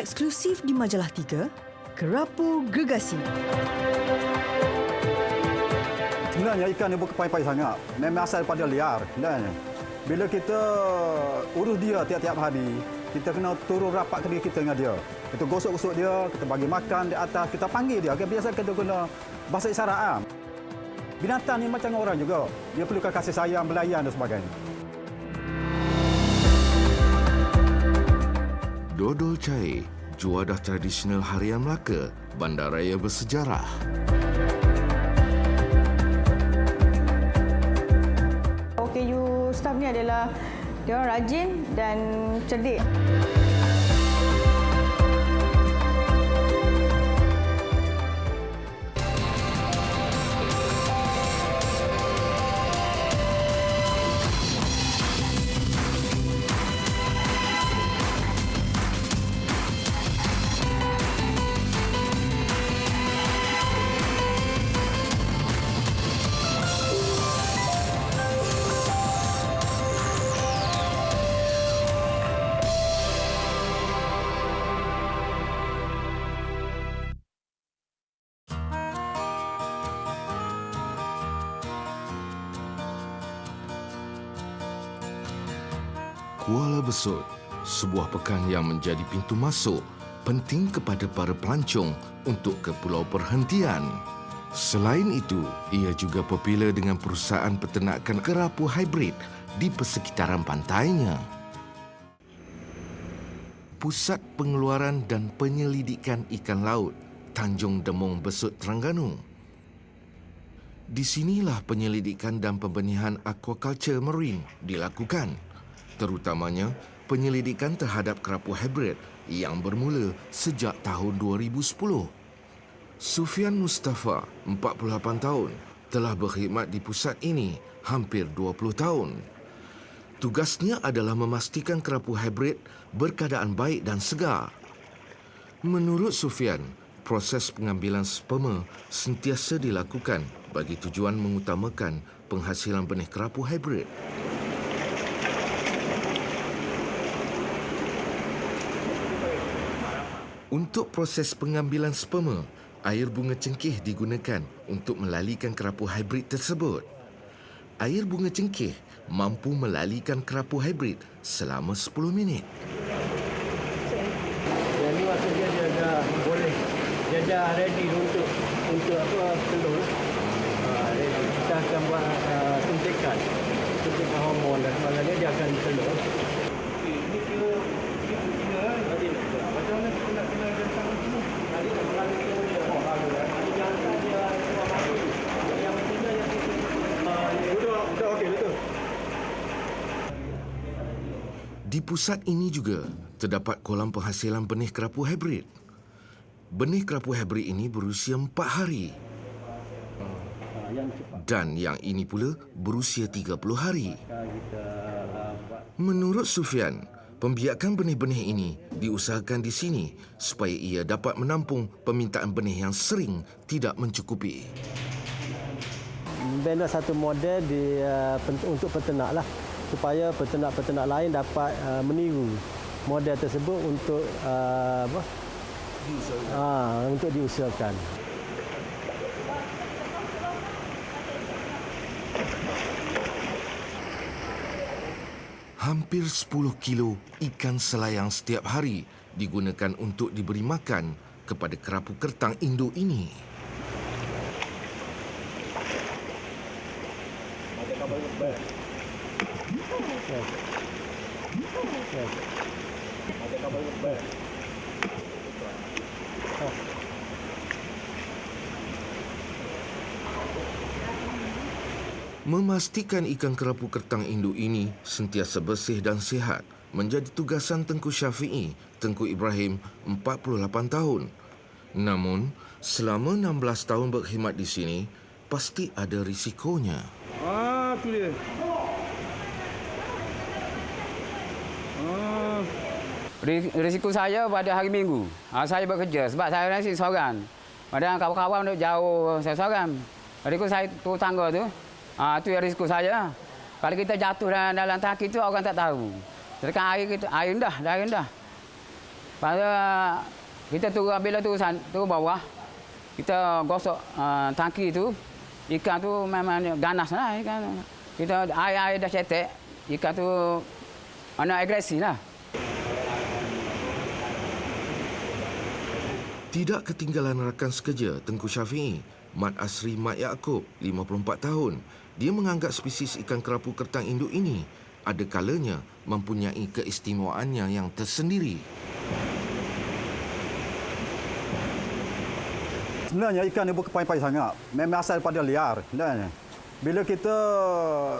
Eksklusif di Majalah 3, Kerapu Gergasi. Sebenarnya ikan ni bukan payah-payah sangat. Memang asal daripada liar. Dan bila kita urus dia tiap-tiap hari, kita kena turun rapat ke kita dengan dia. Kita gosok-gosok dia, kita bagi makan di atas, kita panggil dia. Biasa kita guna bahasa isyarat. Binatang ni macam orang juga. Dia perlukan kasih sayang, belayan dan sebagainya. Dodol cair, juadah tradisional harian Melaka, bandaraya bersejarah. OKU staff ni adalah dia orang rajin dan cerdik. Kuala Besut, sebuah pekan yang menjadi pintu masuk penting kepada para pelancong untuk ke pulau perhentian. Selain itu, ia juga popular dengan perusahaan peternakan kerapu hybrid di persekitaran pantainya. Pusat Pengeluaran dan Penyelidikan Ikan Laut, Tanjung Demong Besut, Terengganu. Di sinilah penyelidikan dan pembenihan aquaculture marine dilakukan. Terutamanya penyelidikan terhadap kerapu hybrid yang bermula sejak tahun 2010. Sufian Mustafa, 48 tahun, telah berkhidmat di pusat ini hampir 20 tahun. Tugasnya adalah memastikan kerapu hybrid berkeadaan baik dan segar. Menurut Sufian, proses pengambilan sperma sentiasa dilakukan bagi tujuan mengutamakan penghasilan benih kerapu hybrid. Untuk proses pengambilan sperma, air bunga cengkeh digunakan untuk melalikan kerapu hybrid tersebut. Air bunga cengkeh mampu melalikan kerapu hybrid selama 10 minit. Yang ni maksudnya dia dah boleh, dia dah ready untuk telur. Kita akan buat suntikan hormon dan sebagainya, dia akan telur. Ini kira macam mana kita nak kena datang ke sini? Tadi nak melalui dia. Jangan dia yang pentingnya yang betul okey betul. Di pusat ini juga terdapat kolam penghasilan benih kerapu hybrid. Benih kerapu hybrid ini berusia 4 hari. Dan yang ini pula berusia 30 hari. Menurut Sufian, pembiakan benih-benih ini diusahakan di sini supaya ia dapat menampung permintaan benih yang sering tidak mencukupi. Bina satu model untuk peternak lah, supaya peternak-peternak lain dapat meniru model tersebut untuk diusahakan. Hampir 10 kilo ikan selayang setiap hari digunakan untuk diberi makan kepada kerapu kertang induk ini. Memastikan ikan kerapu kertang induk ini sentiasa bersih dan sihat menjadi tugasan Tengku Syafi'i, Tengku Ibrahim, 48 tahun. Namun, selama 16 tahun berkhidmat di sini, pasti ada risikonya. Tu dia. Risiko saya pada hari Minggu. Saya bekerja sebab saya nasi seorang. Padahal kawan-kawan duduk jauh saya seorang. Risiko saya turun tangga tu. Itu yang risiko saya. Kalau kita jatuh dalam taki tu orang tak tahu. Sedangkan air rendah, dah rendah. Pada kita turun bila turun bawah, kita gosok tangki tu, ikan tu memang ganas lah ikan. Kita air dah cetek, ikan tu mana agresi lah. Tidak ketinggalan rakan sekerja Tengku Syafiee, Mat Asri Mat Yaakob, 54 tahun. Dia menganggap spesies ikan kerapu kertang induk ini ada kalanya mempunyai keistimewaannya yang tersendiri. Sebenarnya ikan ni bukan payah-payah sangat. Memang asal daripada liar. Dan bila kita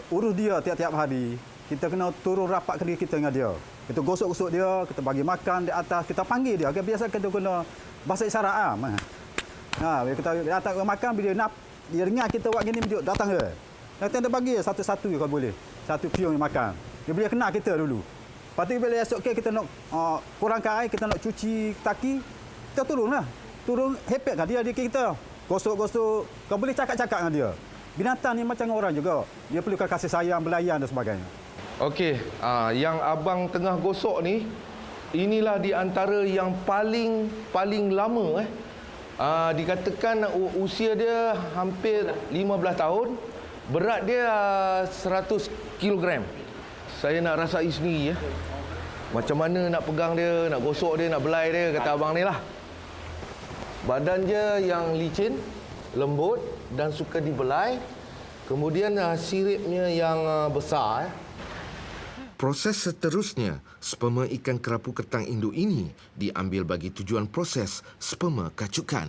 urus dia tiap-tiap hari, kita kena turun rapat ke diri kita dengan dia. Kita gosok-gosok dia, kita bagi makan di atas, kita panggil dia. Biasa kita kena bahasa isyarat. Bila kita datang makan, bila dia dengar kita buat gini, dia datang ke. Kita bagi satu-satu kalau boleh. Satu piung yang makan. Dia boleh kenal kita dulu. Lepas tu bila esok kita nak kurangkan air, kita nak cuci taki, kita turunlah. Turun hepekkan dia kita. Gosok-gosok. Kau boleh cakap-cakap dengan dia. Binatang ni macam orang juga. Dia perlukan kasih sayang, belayan dan sebagainya. Okey, yang abang tengah gosok ni, inilah di antara yang paling lama. Dikatakan usia dia hampir 15 tahun. Berat dia 100 kg. Saya nak rasai sendiri ya. Macam mana nak pegang dia, nak gosok dia, nak belai dia, kata abang ni lah. Badan dia yang licin, lembut dan suka dibelai. Kemudian siripnya yang besar. Proses seterusnya, sperma ikan kerapu kertang induk ini diambil bagi tujuan proses sperma kacukan.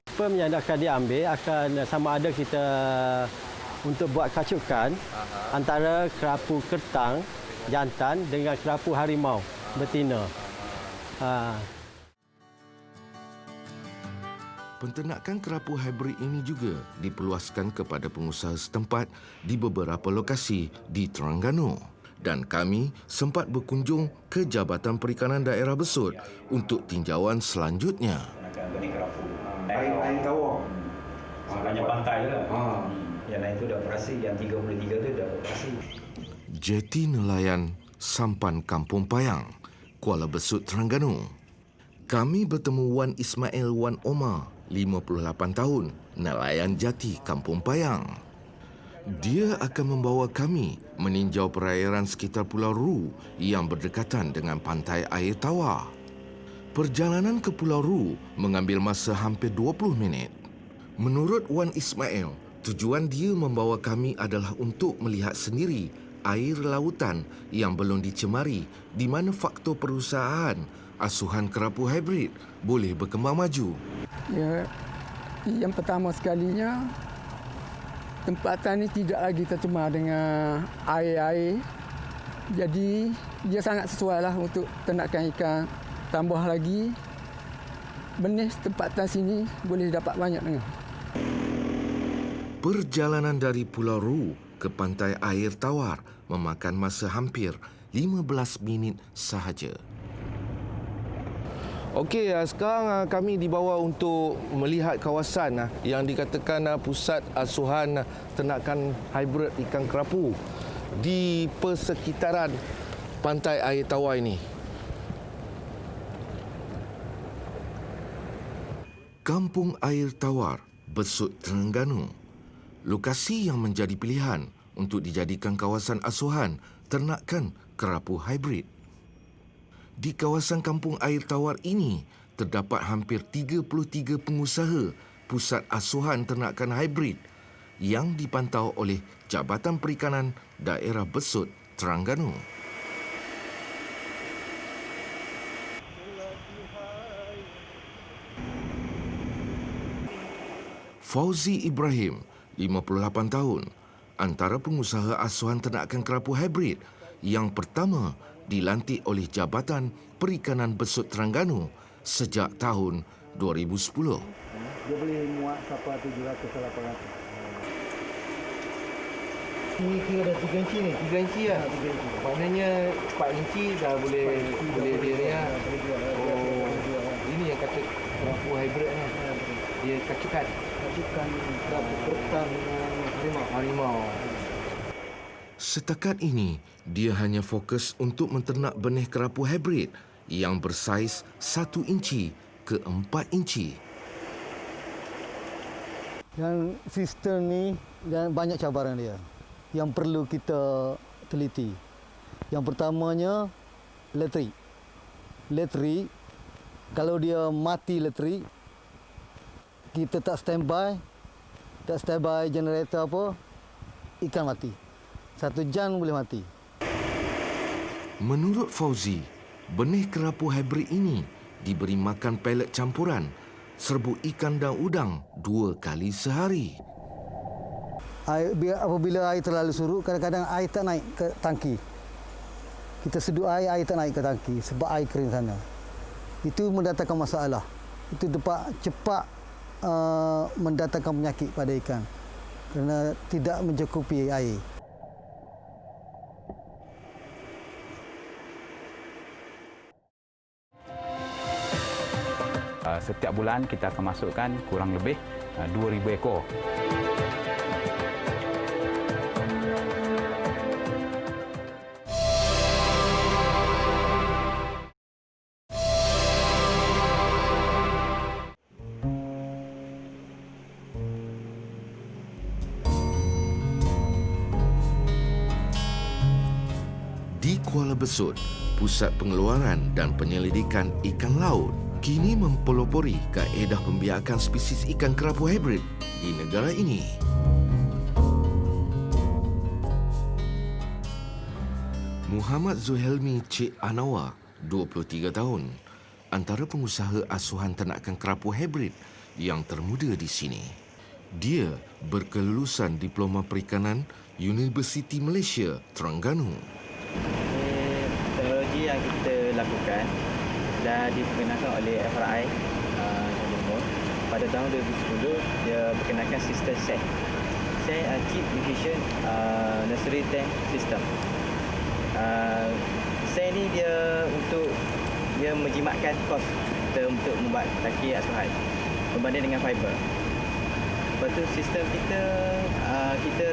Sperm yang akan diambil akan sama ada kita untuk buat kacukan antara kerapu kertang jantan dengan kerapu harimau betina. Penternakan kerapu hybrid ini juga diperluaskan kepada pengusaha setempat di beberapa lokasi di Terengganu. Dan kami sempat berkunjung ke Jabatan Perikanan Daerah Besut untuk tinjauan selanjutnya. Air tawar. Hanya pantai lah. Yang lain tu dah operasi, yang 33 tu dah operasi. Jeti Nelayan Sampan Kampung Payang, Kuala Besut, Terengganu. Kami bertemu Wan Ismail Wan Omar, 58 tahun, nelayan jati Kampung Payang. Dia akan membawa kami meninjau perairan sekitar Pulau Ru yang berdekatan dengan pantai air tawar. Perjalanan ke Pulau Ru mengambil masa hampir 20 minit. Menurut Wan Ismail, tujuan dia membawa kami adalah untuk melihat sendiri air lautan yang belum dicemari di mana faktor perusahaan asuhan kerapu hybrid boleh berkembang maju. Ya, yang pertama sekalinya, tempatan ini tidak lagi tercemar dengan air-air. Jadi, dia sangat sesuailah untuk ternakan ikan. Tambah lagi, benih tempatan sini boleh dapat banyak dengan. Perjalanan dari Pulau Ru ke pantai air tawar memakan masa hampir 15 minit sahaja. Okey, sekarang kami dibawa untuk melihat kawasan yang dikatakan pusat asuhan ternakan hybrid ikan kerapu di persekitaran pantai air tawar ini. Kampung Air Tawar, Besut, Terengganu. Lokasi yang menjadi pilihan untuk dijadikan kawasan asuhan ternakan kerapu hybrid. Di kawasan Kampung Air Tawar ini, terdapat hampir 33 pengusaha pusat asuhan ternakan hybrid yang dipantau oleh Jabatan Perikanan Daerah Besut, Terengganu. Fauzi Ibrahim, 58 tahun, antara pengusaha asuhan ternakan kerapu hybrid yang pertama dilantik oleh Jabatan Perikanan Besut Terengganu sejak tahun 2010. Dia boleh muat sampai 700 ke 800. Ini kira dah 3 inci ni. 3 inci lah. 3 inci. Maknanya 4 inci dah boleh dia ni lah. Oh, ini yang kata kerapu hybrid ni. Dia kacukan kerapu kertang dengan harimau. Setakat ini, dia hanya fokus untuk menternak benih kerapu hybrid yang bersaiz 1 inci ke 4 inci. Yang sistem ni dan banyak cabaran dia yang perlu kita teliti. Yang pertamanya elektrik. Elektrik, kalau dia mati elektrik, kita tak standby generator apa, ikan mati. 1 jam boleh mati. Menurut Fauzi, benih kerapu hybrid ini diberi makan pelet campuran serbuk ikan dan udang 2 kali sehari. Apabila air terlalu surut, kadang-kadang air tak naik ke tangki. Kita seduh air tak naik ke tangki sebab air kering sana. Itu mendatangkan masalah. Itu dapat cepat mendatangkan penyakit pada ikan kerana tidak mencukupi air. Setiap bulan kita akan masukkan kurang lebih 2,000 ekor. Di Kuala Besut, Pusat Pengeluaran dan Penyelidikan Ikan Laut kini mempelopori kaedah pembiakan spesies ikan kerapu hybrid di negara ini. Muhammad Zuhelmi Cik Anawa, 23 tahun, antara pengusaha asuhan ternakan kerapu hybrid yang termuda di sini. Dia berkelulusan Diploma Perikanan Universiti Malaysia, Terengganu. Teknologi yang kita lakukan dah diperkenalkan oleh FRI Johor. Pada tahun 2010, dia perkenalkan sistem SET. SET Chip Efficient Nursery Tank System. SET ni dia menjimatkan kos kita untuk membuat tangki asuhan berbanding dengan fiber. Lepas tu sistem kita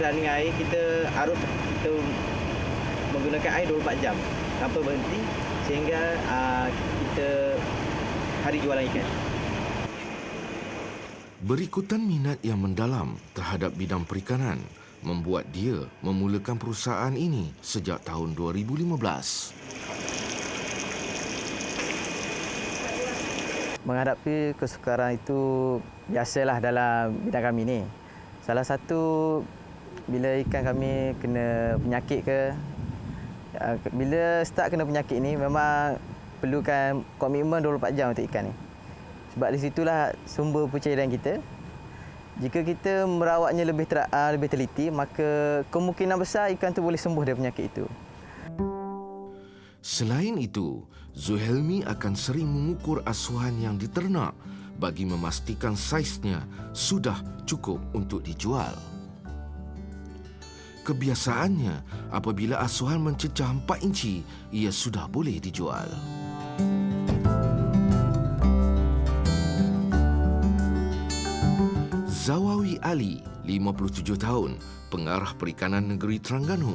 running air, kita arus, kita menggunakan air 24 jam tanpa berhenti sehingga kita hari jualan ikan. Berikutan minat yang mendalam terhadap bidang perikanan membuat dia memulakan perusahaan ini sejak tahun 2015. Menghadapi kesukaran itu biasalah dalam bidang kami ni. Salah satu bila ikan kami kena penyakit ke, bila start kena penyakit ni memang perlukan komitmen 24 jam untuk ikan ni. Sebab di situlah sumber pencairan kita. Jika kita merawatnya lebih teliti, maka kemungkinan besar ikan tu boleh sembuh dari penyakit itu. Selain itu, Zuhelmi akan sering mengukur asuhan yang diternak bagi memastikan saiznya sudah cukup untuk dijual. Kebiasaannya, apabila asuhan mencecah 4 inci, ia sudah boleh dijual. Zawawi Ali, 57 tahun, pengarah perikanan negeri Terengganu.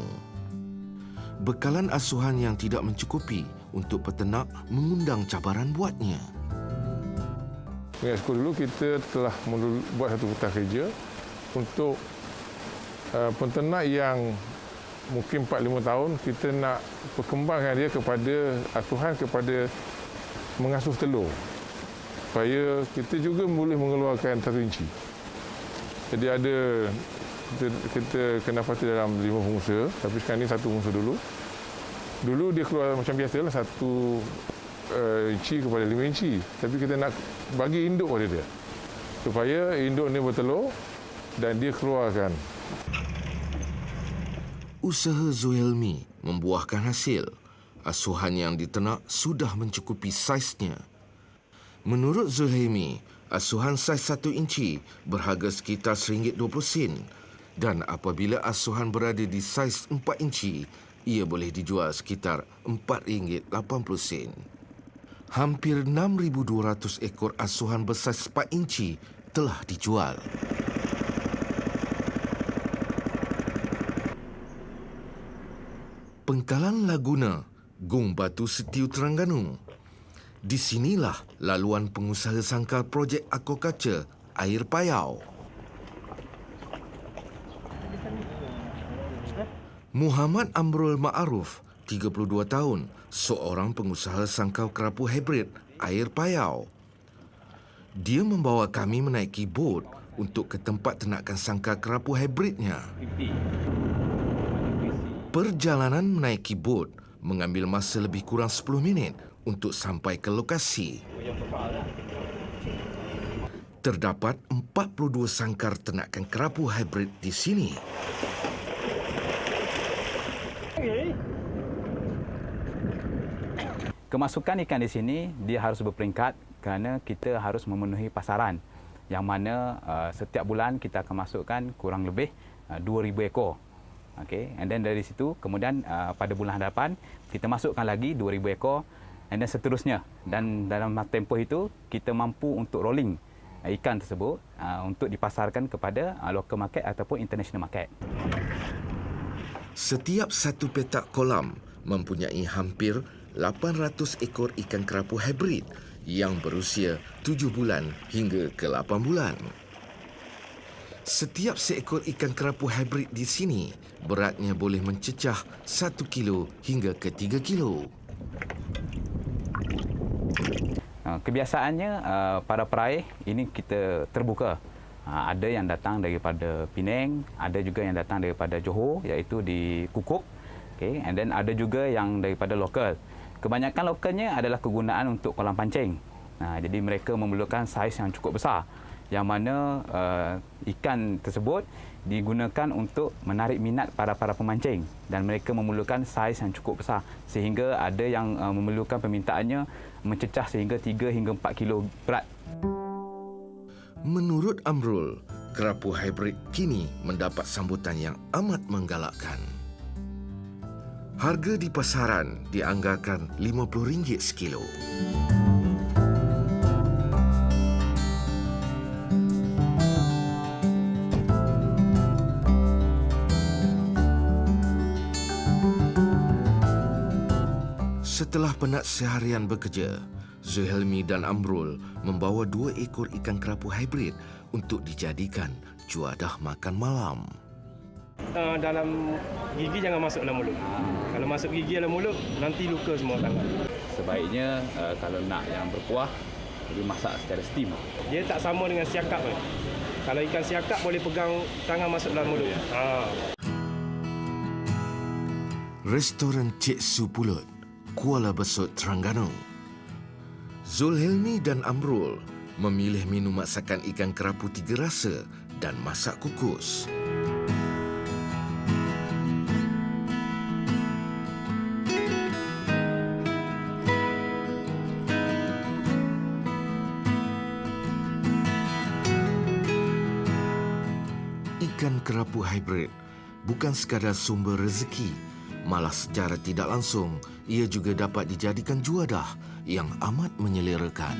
Bekalan asuhan yang tidak mencukupi untuk peternak mengundang cabaran buatnya. Dengan sekolah dulu kita telah buat satu peta kerja untuk penternak yang mungkin 4-5 tahun, kita nak perkembangkan dia kepada asuhan kepada mengasuh telur supaya kita juga boleh mengeluarkan 1 inci. Jadi kita kena pasti dalam 5 pengusaha, tapi sekarang ni 1 pengusaha dulu. Dulu dia keluar macam biasalah 1 inci kepada 5 inci, tapi kita nak bagi induk pada dia supaya induk ni bertelur dan dia keluarkan. Usaha Zuhelmi membuahkan hasil. Asuhan yang diternak sudah mencukupi saiznya. Menurut Zuhelmi, asuhan saiz 1 inci berharga sekitar RM1.20 dan apabila asuhan berada di saiz 4 inci, ia boleh dijual sekitar RM4.80. Hampir 6,200 ekor asuhan bersaiz 4 inci telah dijual. Pengkalan Laguna, Gung Batu Setiu, Terengganu. Di sinilah laluan pengusaha sangkal projek aquaculture Air Payau. Muhammad Amrul Ma'aruf, 32 tahun, seorang pengusaha sangkal kerapu hibrid Air Payau. Dia membawa kami menaiki bot untuk ke tempat ternakan sangkal kerapu hibridnya. Perjalanan menaiki bot mengambil masa lebih kurang 10 minit untuk sampai ke lokasi. Terdapat 42 sangkar ternakan kerapu hibrid di sini. Kemasukan ikan di sini dia harus berperingkat kerana kita harus memenuhi pasaran yang mana setiap bulan kita akan masukkan kurang lebih 2,000 ekor. Okay. And then dari situ kemudian pada bulan hadapan kita masukkan lagi 2,000 ekor and then seterusnya. Dan dalam tempoh itu kita mampu untuk rolling ikan tersebut untuk dipasarkan kepada local market ataupun international market. Setiap satu petak kolam mempunyai hampir 800 ekor ikan kerapu hibrid yang berusia 7 bulan hingga ke 8 bulan. Setiap seekor ikan kerapu hibrid di sini beratnya boleh mencecah 1 kilo hingga ke 3 kilo. Kebiasaannya para peraih ini kita terbuka. Ada yang datang daripada Penang, ada juga yang datang daripada Johor iaitu di Kukuk. Okay. And then ada juga yang daripada lokal. Kebanyakan lokalnya adalah kegunaan untuk kolam pancing. Jadi mereka memerlukan saiz yang cukup besar yang mana ikan tersebut digunakan untuk menarik minat para pemancing dan mereka memerlukan saiz yang cukup besar sehingga ada yang memerlukan permintaannya mencecah sehingga 3 hingga 4 kilo berat. Menurut Amrul, kerapu hibrid kini mendapat sambutan yang amat menggalakkan. Harga di pasaran dianggarkan RM50 sekilo. Setelah penat seharian bekerja, Zuhelmi dan Amrul membawa 2 ekor ikan kerapu hibrid untuk dijadikan juadah makan malam. Dalam gigi jangan masuk dalam mulut. Kalau masuk gigi dalam mulut, nanti luka semua tangan. Sebaiknya kalau nak yang berkuah, lebih masak secara steam. Dia tak sama dengan siakap ni. Kalau ikan siakap boleh pegang tangan masuk dalam mulut. Restoran Cik Su Pulut, Kuala Besut, Terengganu. Zulhilmi dan Amrul memilih minum masakan ikan kerapu 3 rasa dan masak kukus. Ikan kerapu hibrid bukan sekadar sumber rezeki, malah secara tidak langsung ia juga dapat dijadikan juadah yang amat menyelerakan.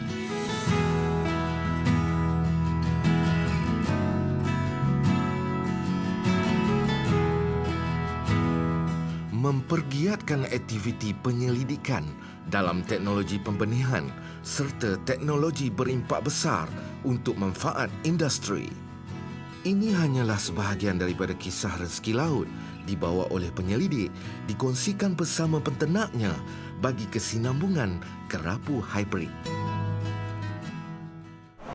Mempergiatkan aktiviti penyelidikan dalam teknologi pembenihan serta teknologi berimpak besar untuk manfaat industri. Ini hanyalah sebahagian daripada kisah rezeki laut dibawa oleh penyelidik dikongsikan bersama penternaknya bagi kesinambungan kerapu hibrid.